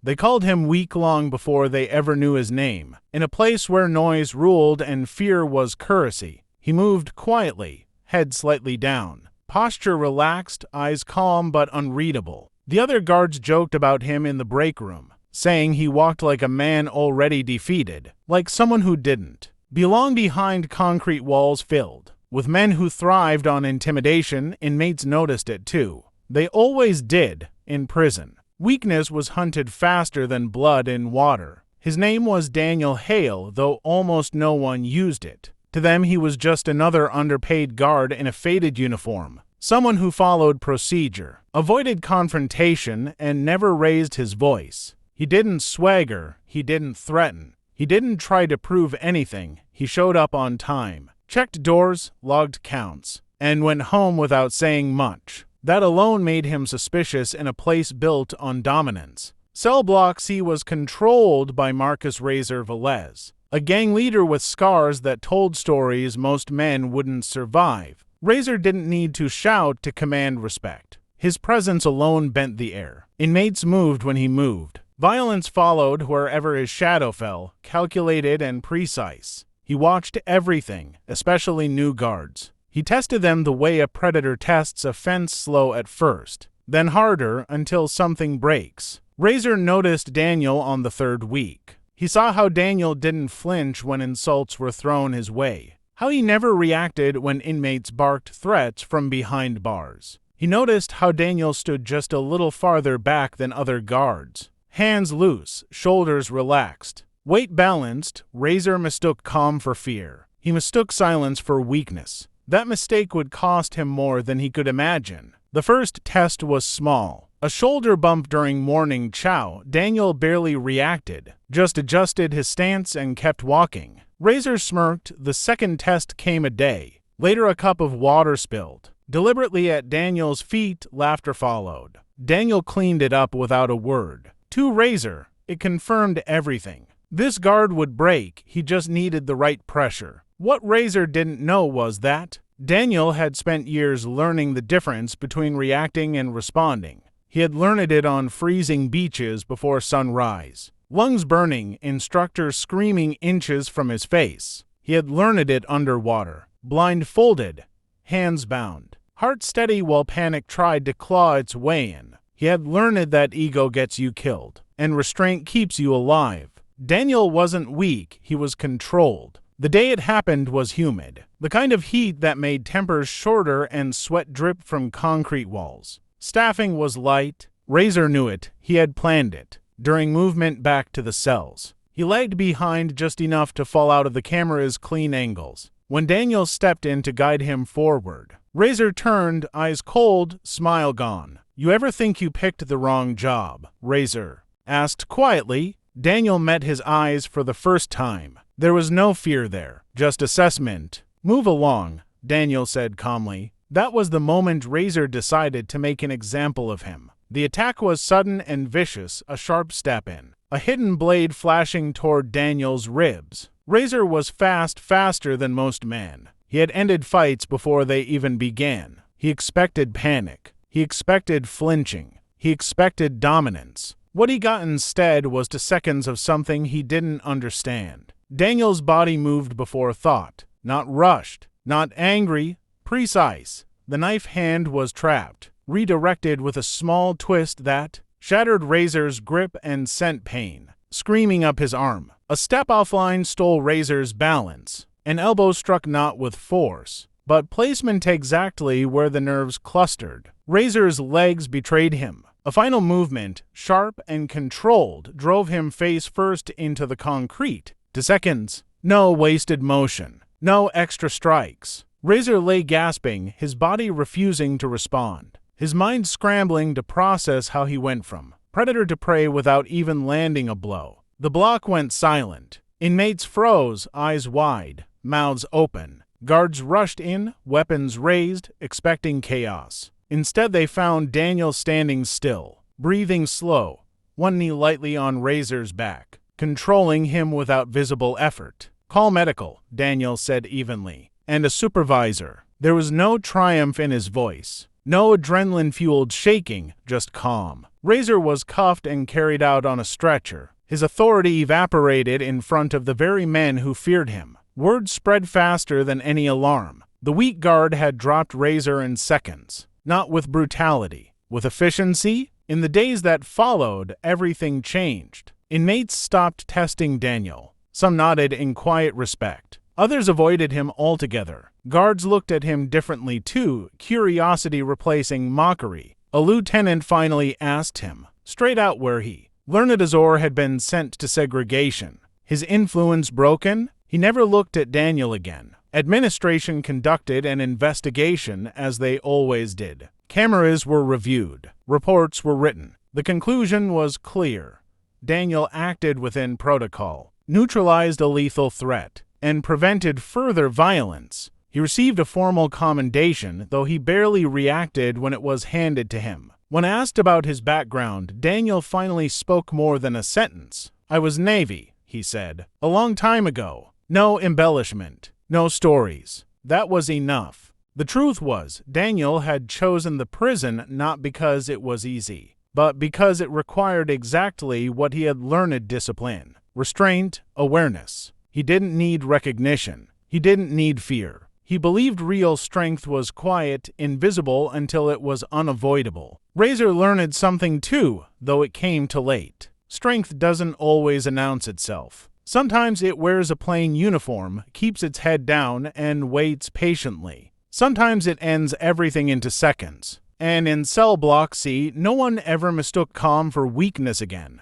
They called him weak long before they ever knew his name. In a place where noise ruled and fear was currency, he moved quietly, head slightly down, posture relaxed, eyes calm but unreadable. The other guards joked about him in the break room, saying he walked like a man already defeated, like someone who didn't belong behind concrete walls filled with men who thrived on intimidation. Inmates noticed it too. They always did, in prison. Weakness was hunted faster than blood in water. His name was Daniel Hale, though almost no one used it. To them he was just another underpaid guard in a faded uniform, someone who followed procedure, avoided confrontation, and never raised his voice. He didn't swagger, he didn't threaten, he didn't try to prove anything. He showed up on time, checked doors, logged counts, and went home without saying much. That alone made him suspicious in a place built on dominance. Cell Block C was controlled by Marcus Razor Velez, a gang leader with scars that told stories most men wouldn't survive. Razor didn't need to shout to command respect. His presence alone bent the air. Inmates moved when he moved. Violence followed wherever his shadow fell, calculated and precise. He watched everything, especially new guards. He tested them the way a predator tests a fence, slow at first, then harder until something breaks. Razor noticed Daniel on the third week. He saw how Daniel didn't flinch when insults were thrown his way, how he never reacted when inmates barked threats from behind bars. He noticed how Daniel stood just a little farther back than other guards, hands loose, shoulders relaxed, weight balanced. Razor mistook calm for fear. He mistook silence for weakness. That mistake would cost him more than he could imagine. The first test was small. A shoulder bump during morning chow. Daniel barely reacted, just adjusted his stance and kept walking. Razor smirked. The second test came a day later. A cup of water spilled deliberately at Daniel's feet. Laughter followed. Daniel cleaned it up without a word. To Razor, it confirmed everything. This guard would break. He just needed the right pressure. What Razor didn't know was that Daniel had spent years learning the difference between reacting and responding. He had learned it on freezing beaches before sunrise, lungs burning, instructors screaming inches from his face. He had learned it underwater, blindfolded, hands bound, heart steady while panic tried to claw its way in. He had learned that ego gets you killed, and restraint keeps you alive. Daniel wasn't weak, he was controlled. The day it happened was humid, the kind of heat that made tempers shorter and sweat drip from concrete walls. Staffing was light. Razor knew it. He had planned it. During movement back to the cells, he lagged behind just enough to fall out of the camera's clean angles. When Daniel stepped in to guide him forward, Razor turned, eyes cold, smile gone. "You ever think you picked the wrong job?" Razor asked quietly. Daniel met his eyes for the first time. There was no fear there, just assessment. "Move along," Daniel said calmly. That was the moment Razor decided to make an example of him. The attack was sudden and vicious, a sharp step in, a hidden blade flashing toward Daniel's ribs. Razor was faster than most men. He had ended fights before they even began. He expected panic. He expected flinching. He expected dominance. What he got instead was 2 seconds of something he didn't understand. Daniel's body moved before thought, not rushed, not angry, precise. The knife hand was trapped, redirected with a small twist that shattered Razor's grip and sent pain screaming up his arm. A step offline stole Razor's balance. An elbow struck not with force, but placement exactly where the nerves clustered. Razor's legs betrayed him. A final movement, sharp and controlled, drove him face first into the concrete. 2 seconds. No wasted motion. No extra strikes. Razor lay gasping, his body refusing to respond. His mind scrambling to process how he went from predator to prey without even landing a blow. The block went silent. Inmates froze, eyes wide, mouths open. Guards rushed in, weapons raised, expecting chaos. Instead they found Daniel standing still, breathing slow, one knee lightly on Razor's back, controlling him without visible effort. "Call medical," Daniel said evenly, "and a supervisor." There was no triumph in his voice, No adrenaline-fueled shaking, just calm. Razor was cuffed and carried out on a stretcher. His authority evaporated in front of the very men who feared him. Word spread faster than any alarm. The weak guard had dropped Razor in seconds. Not with brutality. With efficiency? In the days that followed, everything changed. Inmates stopped testing Daniel. Some nodded in quiet respect. Others avoided him altogether. Guards looked at him differently too, curiosity replacing mockery. A lieutenant finally asked him, straight out where he, Learned Azor, had been sent to segregation. His influence broken? He never looked at Daniel again. Administration conducted an investigation as they always did. Cameras were reviewed. Reports were written. The conclusion was clear. Daniel acted within protocol, neutralized a lethal threat, and prevented further violence. He received a formal commendation, though he barely reacted when it was handed to him. When asked about his background, Daniel finally spoke more than a sentence. "I was Navy," he said, "a long time ago. No embellishment, no stories. That was enough." The truth was, Daniel had chosen the prison not because it was easy, but because it required exactly what he had learned: discipline, restraint, awareness. He didn't need recognition. He didn't need fear. He believed real strength was quiet, invisible until it was unavoidable. Razor learned something too, though it came too late. Strength doesn't always announce itself. Sometimes it wears a plain uniform, keeps its head down, and waits patiently. Sometimes it ends everything into seconds. And in Cell Block C, no one ever mistook calm for weakness again.